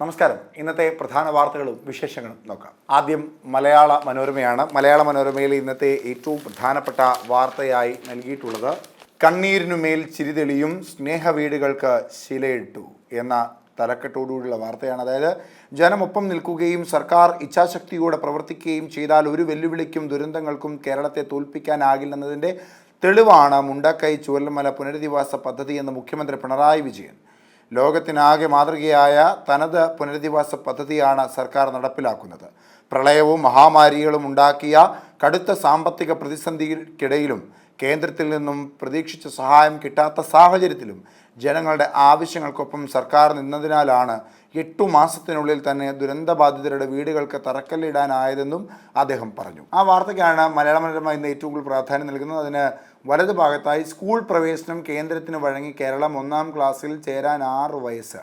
നമസ്കാരം. ഇന്നത്തെ പ്രധാന വാർത്തകളും വിശേഷങ്ങളും നോക്കാം. ആദ്യം മലയാള മനോരമയാണ്. മലയാള മനോരമയിൽ ഇന്നത്തെ ഏറ്റവും പ്രധാനപ്പെട്ട വാർത്തയായി നൽകിയിട്ടുള്ളത് കണ്ണീരിനുമേൽ ചിരിതെളിയും സ്നേഹവീടുകൾക്ക് ശിലയിട്ടു എന്ന തലക്കെട്ടോടുകൂടിയുള്ള വാർത്തയാണ്. അതായത് ജനമൊപ്പം നിൽക്കുകയും സർക്കാർ ഇച്ഛാശക്തിയോടെ പ്രവർത്തിക്കുകയും ചെയ്താൽ ഒരു വെല്ലുവിളിക്കും ദുരന്തങ്ങൾക്കും കേരളത്തെ തോൽപ്പിക്കാനാകില്ലെന്നതിൻ്റെ തെളിവാണ് മുണ്ടക്കൈ ചൂരൽമല പുനരധിവാസ പദ്ധതി എന്ന് മുഖ്യമന്ത്രി പിണറായി വിജയൻ. ലോകത്തിനാകെ മാതൃകയായ തനത് പുനരധിവാസ പദ്ധതിയാണ് സർക്കാർ നടപ്പിലാക്കുന്നത്. പ്രളയവും മഹാമാരികളും ഉണ്ടാക്കിയ കടുത്ത സാമ്പത്തിക പ്രതിസന്ധിക്കിടയിലും കേന്ദ്രത്തിൽ നിന്നും പ്രതീക്ഷിച്ച സഹായം കിട്ടാത്ത സാഹചര്യത്തിലും ജനങ്ങളുടെ ആവശ്യങ്ങൾക്കൊപ്പം സർക്കാർ നിന്നതിനാലാണ് 8 മാസത്തിനുള്ളിൽ തന്നെ ദുരന്തബാധിതരുടെ വീടുകൾക്ക് തറക്കല്ലിടാനായതെന്നും അദ്ദേഹം പറഞ്ഞു. ആ വാർത്തയ്ക്കാണ് മലയാള മനോരമ ഇന്ന് ഏറ്റവും കൂടുതൽ പ്രാധാന്യം നൽകുന്നത്. അതിന് വലതു ഭാഗത്തായി സ്കൂൾ പ്രവേശനം കേന്ദ്രത്തിന് വഴങ്ങി കേരളം 1-ാം ക്ലാസ്സിൽ ചേരാൻ 6 വയസ്സ്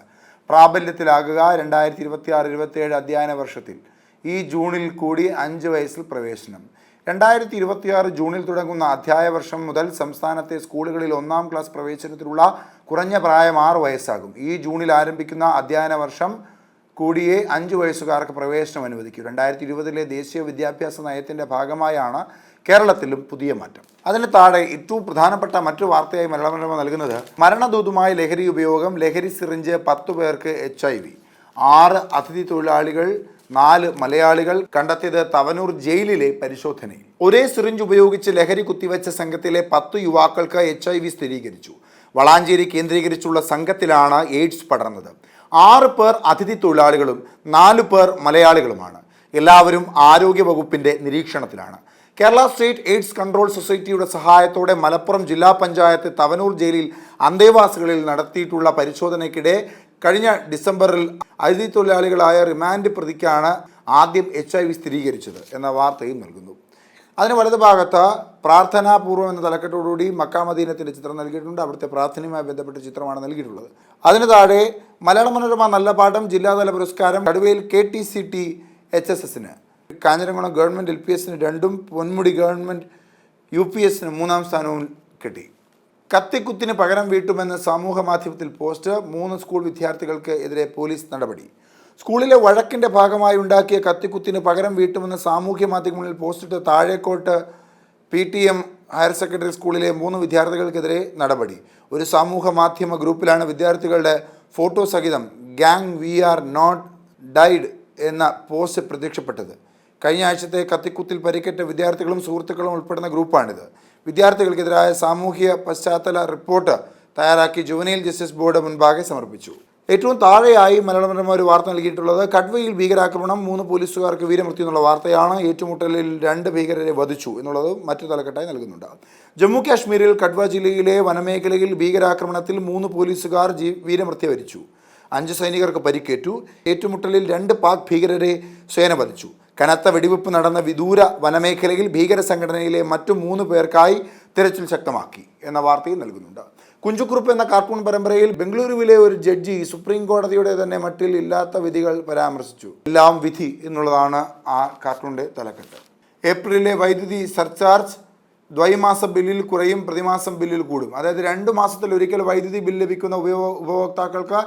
പ്രാബല്യത്തിലാകുക. 2026-27 അധ്യയന വർഷത്തിൽ ഈ ജൂണിൽ കൂടി 5 വയസ്സിൽ പ്രവേശനം. 2026 ജൂണിൽ തുടങ്ങുന്ന അധ്യയന വർഷം മുതൽ സംസ്ഥാനത്തെ സ്കൂളുകളിൽ 1-ാം ക്ലാസ് പ്രവേശനത്തിനുള്ള കുറഞ്ഞ പ്രായം 6 വയസ്സാകും. ഈ ജൂണിൽ ആരംഭിക്കുന്ന അധ്യയന വർഷം കൂടിയേ 5 വയസ്സുകാർക്ക് പ്രവേശനം അനുവദിക്കൂ. 2020 ദേശീയ വിദ്യാഭ്യാസ നയത്തിൻ്റെ ഭാഗമായാണ് കേരളത്തിലും പുതിയ മാറ്റം. അതിന് താഴെ ഏറ്റവും പ്രധാനപ്പെട്ട മറ്റു വാർത്തയായി മലയാള മനോരമ നൽകുന്നത് മരണദൂതുമായ ലഹരി ഉപയോഗം, ലഹരി സിറിഞ്ച് 10 പേർക്ക് HIV, 6 അതിഥി തൊഴിലാളികൾ 4 മലയാളികൾ കണ്ടെത്തിയത് തവനൂർ ജയിലിലെ പരിശോധനയിൽ. ഒരേ സിറിഞ്ച് ഉപയോഗിച്ച് ലഹരി കുത്തിവെച്ച സംഘത്തിലെ 10 യുവാക്കൾക്ക് HIV സ്ഥിരീകരിച്ചു. വളാഞ്ചേരി കേന്ദ്രീകരിച്ചുള്ള സംഘത്തിലാണ് എയ്ഡ്സ് പടർന്നത്. 6 പേർ അതിഥി തൊഴിലാളികളും 4 പേർ മലയാളികളുമാണ്. എല്ലാവരും ആരോഗ്യവകുപ്പിൻ്റെ നിരീക്ഷണത്തിലാണ്. കേരള സ്റ്റേറ്റ് എയ്ഡ്സ് കൺട്രോൾ സൊസൈറ്റിയുടെ സഹായത്തോടെ മലപ്പുറം ജില്ലാ പഞ്ചായത്ത് തവനൂർ ജയിലിൽ അന്തേവാസികളിൽ നടത്തിയിട്ടുള്ള പരിശോധനയ്ക്കിടെ കഴിഞ്ഞ ഡിസംബറിൽ അതിഥി തൊഴിലാളികളായ റിമാൻഡ് പ്രതിക്കാണ് ആദ്യം HIV സ്ഥിരീകരിച്ചത് എന്ന വാർത്തയും നൽകുന്നു. അതിന് വലതു ഭാഗത്ത് പ്രാർത്ഥനാപൂർവ്വം എന്ന തലക്കെട്ടോടുകൂടി മക്ക മദീനത്തിൻ്റെ ചിത്രം നൽകിയിട്ടുണ്ട്. അവിടുത്തെ പ്രാർത്ഥനയുമായി ബന്ധപ്പെട്ട ചിത്രമാണ് നൽകിയിട്ടുള്ളത്. അതിന് താഴെ മലയാള മനോരമ നല്ല പാഠം ജില്ലാതല പുരസ്കാരം കടുവയിൽ KTCT HSSന്, കാഞ്ഞിരംകുളം ഗവൺമെൻറ് LPSന് 2ഉം പൊന്മുടി ഗവൺമെൻറ് UPSന് 3-ാം സ്ഥാനവും കിട്ടി. കത്തിക്കുത്തിന് പകരം വീട്ടുമെന്ന് സമൂഹ മാധ്യമത്തിൽ പോസ്റ്റ്. 3 സ്കൂൾ വിദ്യാർത്ഥികൾക്ക് എതിരെ പോലീസ് നടപടി. സ്കൂളിലെ വഴക്കിൻ്റെ ഭാഗമായി ഉണ്ടാക്കിയ കത്തിക്കുത്തിന് പകരം വീട്ടുമെന്ന് സാമൂഹ്യ മാധ്യമങ്ങളിൽ പോസ്റ്റിട്ട് താഴേക്കോട്ട് PTM ഹയർ സെക്കൻഡറി സ്കൂളിലെ 3 വിദ്യാർത്ഥികൾക്കെതിരെ നടപടി. ഒരു സമൂഹ മാധ്യമ ഗ്രൂപ്പിലാണ് വിദ്യാർത്ഥികളുടെ ഫോട്ടോ സഹിതം gang we are not died എന്ന പോസ്റ്റ് പ്രത്യക്ഷപ്പെട്ടത്. കഴിഞ്ഞ ആഴ്ചത്തെ കത്തിക്കുത്തിൽ പരിക്കേറ്റ വിദ്യാർത്ഥികളും സുഹൃത്തുക്കളും ഉൾപ്പെടുന്ന ഗ്രൂപ്പാണിത്. വിദ്യാർത്ഥികൾക്കെതിരായ സാമൂഹ്യ പശ്ചാത്തല റിപ്പോർട്ട് തയ്യാറാക്കി ജുവനൈൽ ജസ്റ്റിസ് ബോർഡ് മുൻപാകെ സമർപ്പിച്ചു. ഏറ്റവും താഴെയായി മലയാള മനോരമ ഒരു വാർത്ത നൽകിയിട്ടുള്ളത് കട്വയിൽ ഭീകരാക്രമണം, 3 പോലീസുകാർക്ക് വീരമൃത്യു എന്നുള്ള വാർത്തയാണ്. ഏറ്റുമുട്ടലിൽ 2 ഭീകരരെ വധിച്ചു എന്നുള്ളത് മറ്റു തലക്കെട്ടായി നൽകുന്നുണ്ട്. ജമ്മു കാശ്മീരിൽ കട്വ ജില്ലയിലെ വനമേഖലയിൽ ഭീകരാക്രമണത്തിൽ 3 പോലീസുകാർ വീരമൃത്യു വരിച്ചു. 5 സൈനികർക്ക് പരിക്കേറ്റു. ഏറ്റുമുട്ടലിൽ 2 പാക് ഭീകരരെ സേന വധിച്ചു. കനത്ത വെടിവെപ്പ് നടന്ന വിദൂര വനമേഖലയിൽ ഭീകര സംഘടനയിലെ മറ്റു 3 പേർക്കായി തിരച്ചിൽ ശക്തമാക്കി എന്ന വാർത്തയും നൽകുന്നുണ്ട്. കുഞ്ചുക്കുറുപ്പ് എന്ന കാർട്ടൂൺ പരമ്പരയിൽ ബംഗളൂരുവിലെ ഒരു ജഡ്ജി സുപ്രീം കോടതിയുടെ തന്നെ മട്ടിൽ ഇല്ലാത്ത വിധികൾ പരാമർശിച്ചു. എല്ലാം വിധി എന്നുള്ളതാണ് ആ കാർട്ടൂണിൻ്റെ തലക്കെട്ട്. ഏപ്രിലിലെ വൈദ്യുതി സർചാർജ് ദ്വൈമാസ ബില്ലിൽ കുറയും, പ്രതിമാസം ബില്ലിൽ കൂടും. അതായത് 2 മാസത്തിലൊരിക്കൽ വൈദ്യുതി ബിൽ ലഭിക്കുന്ന ഉപഭോക്താക്കൾക്ക്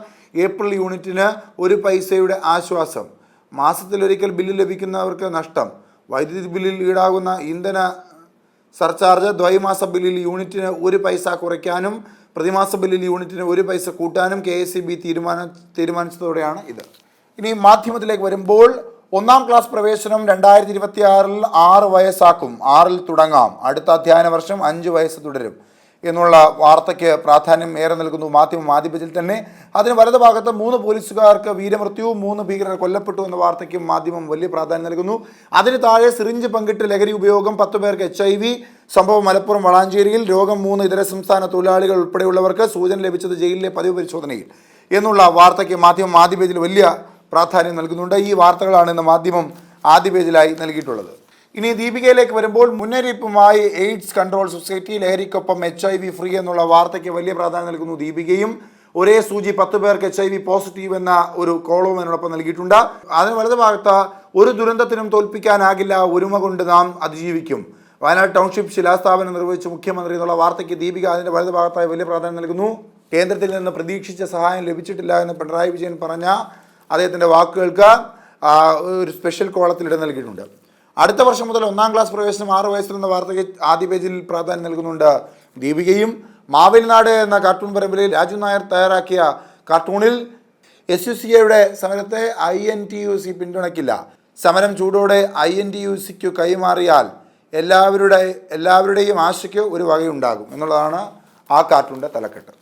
ഏപ്രിൽ യൂണിറ്റിന് 1 പൈസയുടെ ആശ്വാസം, മാസത്തിലൊരിക്കൽ ബില്ല് ലഭിക്കുന്നവർക്ക് നഷ്ടം. വൈദ്യുതി ബില്ലിൽ ഈടാകുന്ന ഇന്ധന സർചാർജ് ദ്വൈമാസ ബില്ലിൽ യൂണിറ്റിന് 1 പൈസ കുറയ്ക്കാനും പ്രതിമാസ ബില്ലിൽ യൂണിറ്റിന് 1 പൈസ കൂട്ടാനും KSEB തീരുമാനിച്ചതോടെയാണ് ഇത്. ഇനി മാധ്യമത്തിലേക്ക് വരുമ്പോൾ 1-ാം ക്ലാസ് പ്രവേശനം 2026 6 വയസ്സാക്കും, 6-ൽ തുടങ്ങാം, അടുത്ത അധ്യയന വർഷം 5 വയസ്സ് തുടരും എന്നുള്ള വാർത്തയ്ക്ക് പ്രാധാന്യം ഏറെ നൽകുന്നു മാധ്യമം ആദ്യ പേജിൽ തന്നെ. അതിന് വലതു ഭാഗത്ത് 3 പോലീസുകാർക്ക് വീരമൃത്യു, 3 ഭീകരർ കൊല്ലപ്പെട്ടു എന്ന വാർത്തയ്ക്കും മാധ്യമം വലിയ പ്രാധാന്യം നൽകുന്നു. അതിന് താഴെ സിറിഞ്ച് പങ്കിട്ട് ലഹരി ഉപയോഗം, 10 പേർക്ക് HIV, സംഭവം മലപ്പുറം വളാഞ്ചേരിയിൽ, രോഗം 3 ഇതര സംസ്ഥാന തൊഴിലാളികൾ ഉൾപ്പെടെയുള്ളവർക്ക്, സൂചന ലഭിച്ചത് ജയിലിലെ പതിവ് പരിശോധനയിൽ എന്നുള്ള വാർത്തയ്ക്ക് മാധ്യമം ആദ്യ പേജിൽ വലിയ പ്രാധാന്യം നൽകുന്നുണ്ട്. ഈ വാർത്തകളാണ് ഇന്ന് മാധ്യമം ആദ്യ പേജിലായി നൽകിയിട്ടുള്ളത്. ഇനി ദീപികയിലേക്ക് വരുമ്പോൾ മുന്നറിയിപ്പുമായി എയ്ഡ്സ് കൺട്രോൾ സൊസൈറ്റി, ലഹരിക്കൊപ്പം HIV ഫ്രീ എന്നുള്ള വാർത്തയ്ക്ക് വലിയ പ്രാധാന്യം നൽകുന്നു ദീപികയും. ഒരേ സൂചി 10 പേർക്ക് HIV പോസിറ്റീവ് എന്ന ഒരു കോളവും അതിനോടൊപ്പം നൽകിയിട്ടുണ്ട്. അതിന് വലതു ഭാഗത്ത് ഒരു ദുരന്തത്തിനും തോൽപ്പിക്കാനാകില്ല, ഒരുമ കൊണ്ട് നാം അതിജീവിക്കും, വയനാട് ടൗൺഷിപ്പ് ശിലാസ്ഥാപനം നിർവഹിച്ച മുഖ്യമന്ത്രി എന്നുള്ള വാർത്തയ്ക്ക് ദീപിക അതിൻ്റെ വലതു ഭാഗത്തായി വലിയ പ്രാധാന്യം നൽകുന്നു. കേന്ദ്രത്തിൽ നിന്ന് പ്രതീക്ഷിച്ച സഹായം ലഭിച്ചിട്ടില്ല എന്ന് പിണറായി വിജയൻ പറഞ്ഞ അദ്ദേഹത്തിൻ്റെ വാക്കുകൾക്ക് ഒരു സ്പെഷ്യൽ കോളത്തിൽ ഇടം നൽകിയിട്ടുണ്ട്. അടുത്ത വർഷം മുതൽ 1-ാം ക്ലാസ് പ്രവേശനം 6 വയസ്സിലെന്ന വാർത്തയ്ക്ക് ആദ്യ പേജിൽ പ്രാധാന്യം നൽകുന്നുണ്ട് ദീപികയും. മാവേലിനാട് എന്ന കാർട്ടൂൺ പരമ്പരയിൽ രാജു നായർ തയ്യാറാക്കിയ കാർട്ടൂണിൽ SUCA സമരത്തെ INTUC പിന്തുണയ്ക്കില്ല. സമരം ചൂടോടെ INTUCക്കു കൈമാറിയാൽ എല്ലാവരുടെയും ആശയ്ക്ക് ഒരു വകയുണ്ടാകും എന്നുള്ളതാണ് ആ കാർട്ടൂണിൻ്റെ തലക്കെട്ട്.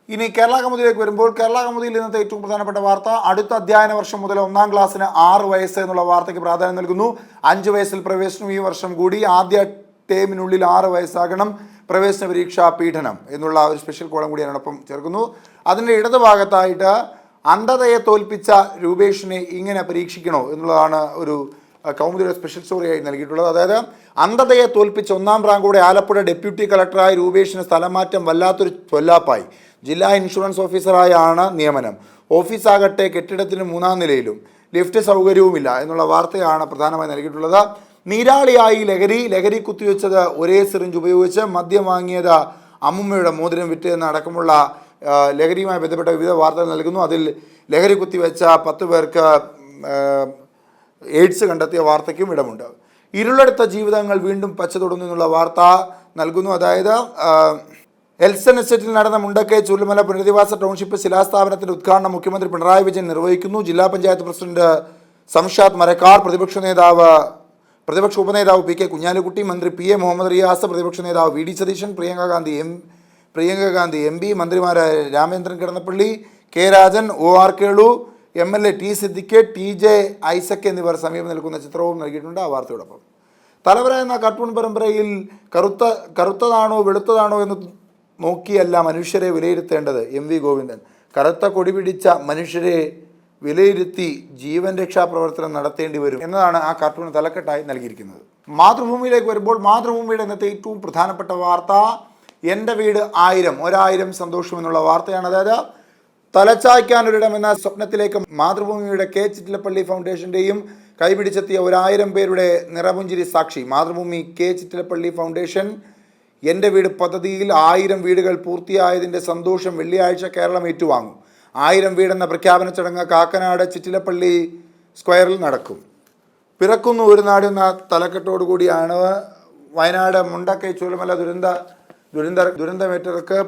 ഇനി കേരള കൗമുദിയിലേക്ക് വരുമ്പോൾ കേരള കൗമുദിയിൽ ഇന്നത്തെ ഏറ്റവും പ്രധാനപ്പെട്ട വാർത്ത അടുത്ത അധ്യയന വർഷം മുതൽ 1-ാം ക്ലാസ്സിന് 6 വയസ്സ് എന്നുള്ള വാർത്തയ്ക്ക് പ്രാധാന്യം നൽകുന്നു. 5 വയസ്സിൽ പ്രവേശനം ഈ വർഷം കൂടി. ആദ്യ ടേമിനുള്ളിൽ 6 വയസ്സാകണം. പ്രവേശന പരീക്ഷാ പീഡനം എന്നുള്ള ഒരു സ്പെഷ്യൽ കോളം കൂടി അതിനോടൊപ്പം ചേർക്കുന്നു. അതിൻ്റെ ഇടതുഭാഗത്തായിട്ട് അന്ധതയെ തോൽപ്പിച്ച രൂപേഷിനെ ഇങ്ങനെ പരീക്ഷിക്കണോ എന്നുള്ളതാണ് ഒരു കൗമുദിയുടെ സ്പെഷ്യൽ സ്റ്റോറിയായി നൽകിയിട്ടുള്ളത്. അതായത് അന്ധതയെ തോൽപ്പിച്ച 1-ാം റാങ്കോടെ ആലപ്പുഴ ഡെപ്യൂട്ടി കളക്ടറായ രൂപേഷിന് സ്ഥലമാറ്റം വല്ലാത്തൊരു ചൊല്ലാപ്പായി. ജില്ലാ ഇൻഷുറൻസ് ഓഫീസറായാണ് നിയമനം. ഓഫീസാകട്ടെ കെട്ടിടത്തിന് 3-ാം നിലയിലും ലിഫ്റ്റ് സൗകര്യവുമില്ല എന്നുള്ള വാർത്തയാണ് പ്രധാനമായി നൽകിയിട്ടുള്ളത്. നീരാളിയായി ലഹരി കുത്തിവെച്ചത് ഒരേ സിറിഞ്ച് ഉപയോഗിച്ച് മദ്യം വാങ്ങിയത് അമ്മുമ്മയുടെ മോതിരം വിറ്റ് അടക്കമുള്ള ലഹരിയുമായി ബന്ധപ്പെട്ട വിവിധ വാർത്തകൾ നൽകുന്നു. അതിൽ ലഹരി കുത്തിവെച്ച 10 പേർക്ക് എയ്ഡ്സ് കണ്ടെത്തിയ വാർത്തയ്ക്കും ഇടമുണ്ട്. ഇരുളെടുത്ത ജീവിതങ്ങൾ വീണ്ടും പച്ച തൊടുന്നു എന്നുള്ള വാർത്ത നൽകുന്നു. അതായത് എൽസൺ എസ്റ്റേറ്റിൽ നടന്ന മുണ്ടക്കൈ ചുരുളിമല പുനരധിവാസ ടൗൺഷിപ്പ് ശിലാസ്ഥാപനത്തിന്റെ ഉദ്ഘാടനം മുഖ്യമന്ത്രി പിണറായി വിജയൻ നിർവഹിക്കുന്നു. ജില്ലാ പഞ്ചായത്ത് പ്രസിഡന്റ് സംഷാദ് മരക്കാർ, പ്രതിപക്ഷ ഉപനേതാവ് PK കുഞ്ഞാലിക്കുട്ടി, മന്ത്രി PA മുഹമ്മദ് റിയാസ്, പ്രതിപക്ഷ നേതാവ് VD സതീശൻ, പ്രിയങ്ക ഗാന്ധി MP, മന്ത്രിമാരായ Ramendran കിടന്നപ്പള്ളി, K Rajan, OR Kelu, MLA T Siddique, TJ Isaac എന്നിവർ സമീപം നിൽക്കുന്ന ചിത്രവും നൽകിയിട്ടുണ്ട് ആ വാർത്തയോടൊപ്പം. തലവര എന്ന കാർട്ടൂൺ പരമ്പരയിൽ കറുത്തതാണോ വെളുത്തതാണോ എന്ന് നോക്കിയല്ല മനുഷ്യരെ വിലയിരുത്തേണ്ടത് MV ഗോവിന്ദൻ. കറുത്ത കൊടി പിടിച്ച മനുഷ്യരെ വിലയിരുത്തി ജീവൻ രക്ഷാപ്രവർത്തനം നടത്തേണ്ടി വരും എന്നതാണ് ആ കാർട്ടൂൺ തലക്കെട്ടായി നൽകിയിരിക്കുന്നത്. മാതൃഭൂമിയിലേക്ക് വരുമ്പോൾ മാതൃഭൂമിയുടെ ഇന്നത്തെ ഏറ്റവും പ്രധാനപ്പെട്ട വാർത്ത എൻ്റെ വീട് 1000 സന്തോഷം എന്നുള്ള വാർത്തയാണ്. അതായത് തലച്ചായ്ക്കാനൊരിടം എന്ന സ്വപ്നത്തിലേക്ക് മാതൃഭൂമിയുടെ K ചിറ്റിലപ്പള്ളി ഫൗണ്ടേഷൻ്റെയും കൈപിടിച്ചെത്തിയ 1000 പേരുടെ നിറപുഞ്ചിരി സാക്ഷി. മാതൃഭൂമി K ചിറ്റിലപ്പള്ളി ഫൗണ്ടേഷൻ എൻ്റെ വീട് പദ്ധതിയിൽ 1000 വീടുകൾ പൂർത്തിയായതിൻ്റെ സന്തോഷം വെള്ളിയാഴ്ച കേരളം ഏറ്റുവാങ്ങും. 1000 വീടെന്ന പ്രഖ്യാപന ചടങ്ങ് കാക്കനാട് ചിറ്റിലപ്പള്ളി സ്ക്വയറിൽ നടക്കും. പിറക്കുന്നു ഒരു നാട് എന്ന തലക്കെട്ടോടുകൂടിയാണ് വയനാട് മുണ്ടക്കൈ ചുരുളിമല ദുരന്തമേറ്റവർക്ക്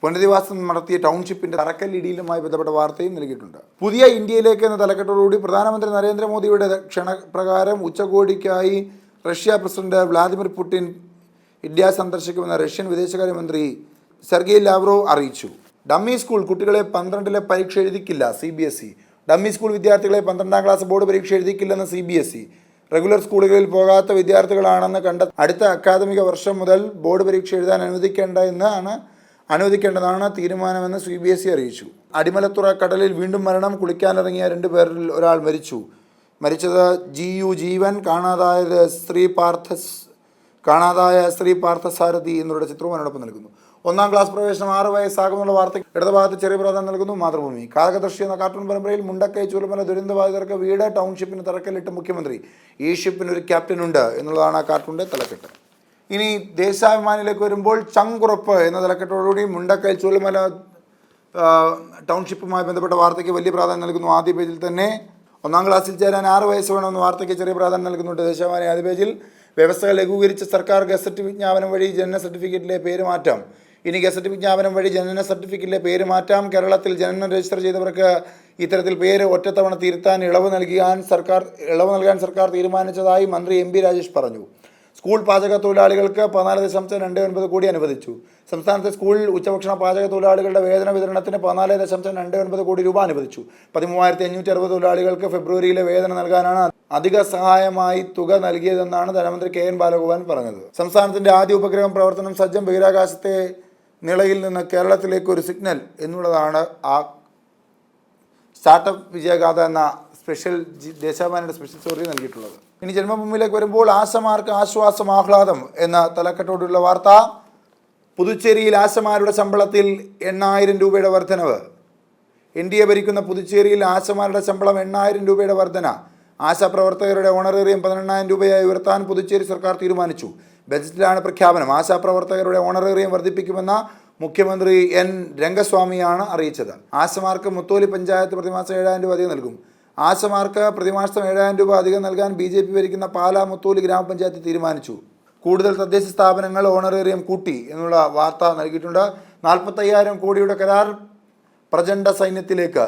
പുനരധിവാസം നടത്തിയ ടൗൺഷിപ്പിൻ്റെ തറക്കല്ലിടിയിലുമായി ബന്ധപ്പെട്ട വാർത്തയും നൽകിയിട്ടുണ്ട്. പുതിയ ഇന്ത്യയിലേക്ക് എന്ന തലക്കെട്ടോടുകൂടി പ്രധാനമന്ത്രി നരേന്ദ്രമോദിയുടെ ക്ഷണപ്രകാരം ഉച്ചകോടിക്കായി Russia president Vladimir Putin India സന്ദർശിക്കുമെന്ന് റഷ്യൻ വിദേശകാര്യമന്ത്രി സെർഗി ലാവ്റോവ് അറിയിച്ചു. ഡമ്മി സ്കൂൾ കുട്ടികളെ 12ലെ പരീക്ഷ എഴുതിക്കില്ല CBSE. ഡമ്മി സ്കൂൾ വിദ്യാർത്ഥികളെ 12ാം ക്ലാസ് ബോർഡ് പരീക്ഷ എഴുതിക്കില്ലെന്ന് CBSE. റെഗുലർ സ്കൂളുകളിൽ പോകാത്ത വിദ്യാർത്ഥികളാണെന്ന് അടുത്ത അക്കാദമിക വർഷം മുതൽ ബോർഡ് പരീക്ഷ എഴുതാൻ അനുവദിക്കേണ്ടതാണ് തീരുമാനമെന്ന് CBSE അറിയിച്ചു. അടിമലത്തുറ കടലിൽ വീണ്ടും മരണം. കുളിക്കാനിറങ്ങിയ 2 പേരിൽ ഒരാൾ മരിച്ചത് GU ജീവൻ. കാണാതായ ശ്രീ പാർത്ഥസാരഥി എന്നിവരുടെ ചിത്രവും അതിനോടൊപ്പം നൽകുന്നു. 1-ാം ക്ലാസ് പ്രവേശനം 6 വയസ്സാകുമെന്നുള്ള വാർത്ത ഇടതുഭാഗത്ത് ചെറിയ പ്രാധാന്യം നൽകുന്നു മാതൃഭൂമി. കാലകദർശി എന്ന കാർട്ടൂൺ പരമ്പരയിൽ മുണ്ടക്കൈ ചുരുളിമല ദുരന്തബാധിതർക്ക് വീട് ടൗൺഷിപ്പിന് തറക്കല്ലിട്ട് മുഖ്യമന്ത്രി. ഈ ഷിപ്പിന് ഒരു ക്യാപ്റ്റൻ ഉണ്ട് എന്നുള്ളതാണ് ആ കാർട്ടൂണിൻ്റെ തലക്കെട്ട്. ഇനി ദേശാഭിമാനിയിലേക്ക് വരുമ്പോൾ ചങ്കുറപ്പ് എന്ന തലക്കെട്ടോടുകൂടി മുണ്ടക്കൈ ചുരുളിമല ടൗൺഷിപ്പുമായി ബന്ധപ്പെട്ട വാർത്തയ്ക്ക് വലിയ പ്രാധാന്യം നൽകുന്നു. ആദ്യ പേജിൽ തന്നെ 1-ാം ക്ലാസ്സിൽ ചേരാൻ 6 വയസ്സ് വേണമെന്ന വാർത്തയ്ക്ക് ചെറിയ പ്രാധാന്യം നൽകുന്നുണ്ട് ദേശാഭിമാനി ആദ്യ പേജിൽ. വ്യവസ്ഥകൾ ലഘൂകരിച്ച സർക്കാർ ഗസറ്റ് വിജ്ഞാപനം വഴി ജനന സർട്ടിഫിക്കറ്റിലെ പേര് മാറ്റാം. ഇനി ഗസറ്റ് വിജ്ഞാപനം വഴി ജനന സർട്ടിഫിക്കറ്റിലെ പേര് മാറ്റാം. കേരളത്തിൽ ജനനം രജിസ്റ്റർ ചെയ്തവർക്ക് ഇത്തരത്തിൽ പേര് ഒറ്റത്തവണ തിരുത്താൻ ഇളവ് നൽകാൻ സർക്കാർ തീരുമാനിച്ചതായി മന്ത്രി MP രാജേഷ് പറഞ്ഞു. സ്കൂൾ പാചക തൊഴിലാളികൾക്ക് 14.29 കോടി അനുവദിച്ചു. സംസ്ഥാനത്തെ സ്കൂൾ ഉച്ചഭക്ഷണ പാചക തൊഴിലാളികളുടെ വേതന വിതരണത്തിന് 14.29 കോടി രൂപ അനുവദിച്ചു. 13,560 തൊഴിലാളികൾക്ക് ഫെബ്രുവരിയിലെ വേതനം നൽകാനാണ് അധിക സഹായമായി തുക നൽകിയതെന്നാണ് ധനമന്ത്രി KN ബാലഗോപാൽ പറഞ്ഞത്. സംസ്ഥാനത്തിന്റെ ആദ്യ ഉപഗ്രഹം പ്രവർത്തനം സജ്ജം. ബഹിരാകാശത്തെ നിളയിൽ നിന്ന് കേരളത്തിലേക്ക് ഒരു സിഗ്നൽ എന്നുള്ളതാണ് ആ സ്റ്റാർട്ടപ്പ് വിജയഗാഥ എന്ന സ്പെഷ്യൽ ദേശാഭിമാനിയുടെ സ്പെഷ്യൽ സ്റ്റോറി നൽകിയിട്ടുള്ളത്. ഇനി ജന്മഭൂമിയിലേക്ക് വരുമ്പോൾ ആശമാർക്ക് ആശ്വാസം ആഹ്ലാദം എന്ന തലക്കെട്ടോടുള്ള വാർത്ത. പുതുച്ചേരിയിൽ ആശമാരുടെ ശമ്പളത്തിൽ 8,000 രൂപയുടെ വർധനവ്. NDA ഭരിക്കുന്ന പുതുച്ചേരിയിൽ ആശമാരുടെ ശമ്പളം 8,000 രൂപയുടെ വർധന. ആശാപ്രവർത്തകരുടെ ഓണറേറിയം 18,000 രൂപയായി ഉയർത്താൻ പുതുച്ചേരി സർക്കാർ തീരുമാനിച്ചു. ബജറ്റിലാണ് പ്രഖ്യാപനം. ആശാപ്രവർത്തകരുടെ ഓണറേറിയം വർദ്ധിപ്പിക്കുമെന്ന മുഖ്യമന്ത്രി എൻ രംഗസ്വാമിയാണ് അറിയിച്ചത്. ആശമാർക്ക് മുത്തോലി പഞ്ചായത്ത് പ്രതിമാസം 7,000 രൂപ അധികം നൽകും. ആശമാർക്ക് പ്രതിമാസം 7,000 രൂപ അധികം നൽകാൻ BJP ഭരിക്കുന്ന പാലാ മുത്തോലി ഗ്രാമപഞ്ചായത്ത് തീരുമാനിച്ചു. കൂടുതൽ തദ്ദേശ സ്ഥാപനങ്ങൾ ഓണറേറിയം കൂട്ടി എന്നുള്ള വാർത്ത നൽകിയിട്ടുണ്ട്. 45,000 കോടിയുടെ കരാർ പ്രചണ്ഡ സൈന്യത്തിലേക്ക്.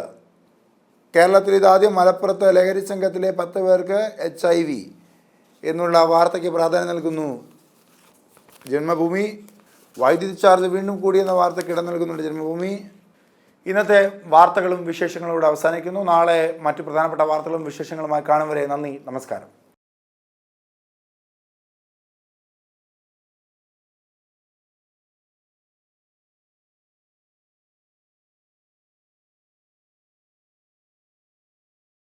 കേരളത്തിൽ ഇതാദ്യം. മലപ്പുറത്ത് ലഹരി സംഘത്തിലെ 10 പേർക്ക് HIV എന്നുള്ള വാർത്തയ്ക്ക് പ്രാധാന്യം നൽകുന്നു. ജന്മഭൂമി. വൈദ്യുതി ചാർജ് വീണ്ടും കൂടിയെന്ന വാർത്തയ്ക്ക് ഇടം നൽകുന്നുണ്ട് ജന്മഭൂമി. ഇന്നത്തെ വാർത്തകളും വിശേഷങ്ങളും ഇവിടെ അവസാനിക്കുന്നു. നാളെ മറ്റു പ്രധാനപ്പെട്ട വാർത്തകളും വിശേഷങ്ങളുമായി കാണും വരെ നന്ദി, നമസ്കാരം.